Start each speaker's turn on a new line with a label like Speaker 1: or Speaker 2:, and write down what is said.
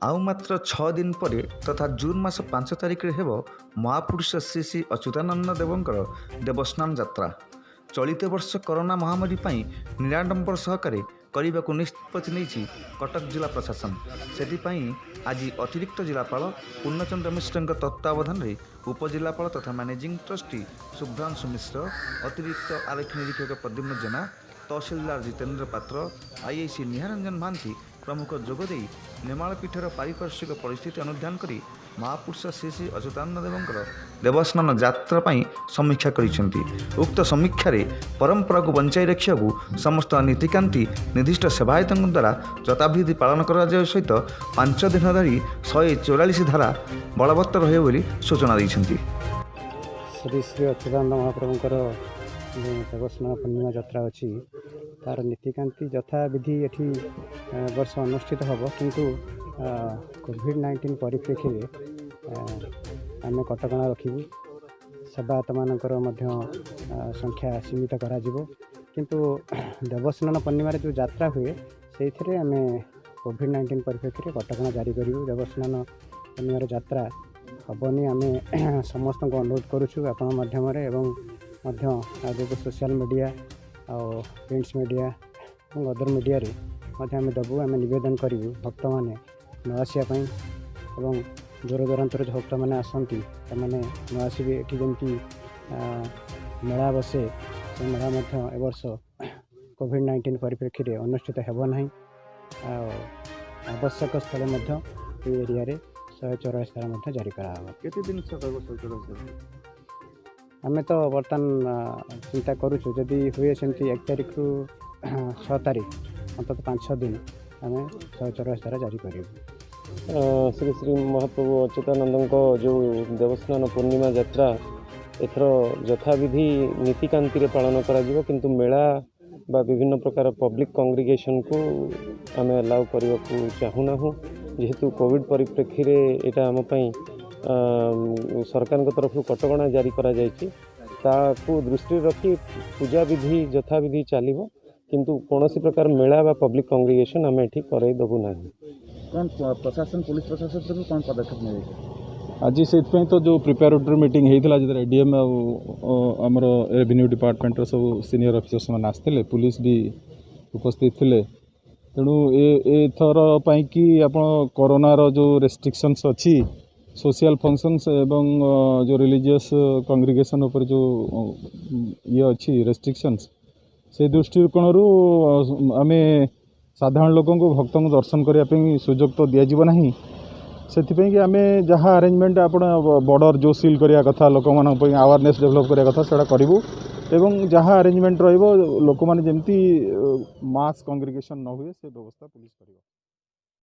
Speaker 1: आउ मात्र 6 दिन पर तथा जून मास 5 तारिख हेब महापुरुष श्री श्री अच्युतानंद देवंकर देवस्नान यात्रा। चलित वर्ष कोरोना महामारी पर निराडंबर सहकारे करने को निष्पत्ति नहीं कटक जिला प्रशासन। से आज अतिरिक्त जिलापाल पूर्णचंद्र मिश्र तत्वावधान में उपजिलापाल तथा मैनेजिंग ट्रस्टी शुभ्रांशु मिश्र, अतिरिक्त आरक्षी निरीक्षक प्रद्युम्न जेना, तहसीलदार जितेन्द्र पात्र, आईआईसी निहारंजन महांती प्रमुख जोगदे नेमाल पीठर पारिपार्श्विक परिस्थिति अनुध्यान करी महापुरुष श्री श्री अच्युतानंद देवंकर देवस्नान यात्रा पर समीक्षा करिसेंती। उक्त समीक्षा परंपरा को बंचाई रखा समस्त नीतिकांति निर्दिष्ट सेवायतों द्वारा यथाविधि पालन करा सहित 5 दिन धरी 144 धारा बलवत्तर रहे बोली सूचना देइछंती।
Speaker 2: श्री श्री अच्युतानंद महाप्रभुंकर देवस्नान पूर्णिमा यात्रा अच्छी तार नीतिकांति यथाविधि ये वर्ष अनुष्ठित हम किंतु कोविड-19 परिप्रेक्षी आम कटकणा रखू सेवायत मानकर संख्या सीमित करा किंतु देवस्नान पूर्णिमा जो यात्रा हुए से आम कोविड-19 परिप्रेक्षी कटकणा जारी करूँ। देवस्नान पूर्णिमार यात्रा हेनी आम समस्त को अनुरोध करुचु आपण माध्यम आगे सोशल मीडिया और प्रिंट्स मीडिया और अदर मीडिया आम देवु आम नवेदन करूँ भक्त मैंने न आसापी और दूर दूरांतर जो भक्त मैंने आसती न आसबे ये जमी मेला बसे से मेला ए वर्ष कोविड-19 परिप्रेक्षी अनुष्ठित होना आवश्यक स्थले एरिया 144 धारा जारी कराव। आम तो बर्तमान चिंता करुचु जदि हुए सेमती 1 तारिख रु 6 तारिख अंतत 5-6 दिन आम 144 धारा जारी करूँ।
Speaker 3: श्री श्री महाप्रभु अच्युतानंद जो देवस्नान पूर्णिमा यात्रा एथर यथाविधि नीतिकांति पालन करा किंतु मेला बा विभिन्न प्रकार पब्लिक कांग्रिगेशन को आम अलाउ करने को चाहूना जेहेतु कोविड परिप्रेक्षी यहाँ आमपाई सरकार तरफ कटकणा जारी करा ताकू दृष्टि रखी पूजा विधि यथाविधि चलो किंतु कौन प्रकार मेला बा पब्लिक कांग्रिगेशन आम ये करई देबू ना।
Speaker 1: कौन प्रशासन पुलिस प्रशासन कौन पदक्षेप नहीं
Speaker 4: आज से तो जो प्रिपेरेटरी मीटिंग होता है डीएम आमर रेवेन्यू डिपार्टमेंट सब सीनियर ऑफिसर्स मैंने आसते पुलिस भी उपस्थित थे तेणु एथर कि आप कोरोनार जो रेस्ट्रिक्शंस अच्छी सोशल फंक्शंस एवं जो रिलीजियस कांग्रिगेशन उपर जो ये अच्छी रेस्ट्रिक्शंस से दृष्टिकोण आम साधारण लोक भक्त दर्शन करने सुजोग तो दिज्व ना से आम जहाँ अरेंजमेंट आप बॉर्डर जो सील करने कथा लोक अवेयरनेस डेभलप करने कथा से करूँ एवं जहाँ अरेंजमेंट रोक मैंने जमती मास कांग्रिगेशन न हुए से व्यवस्था पुलिस कर।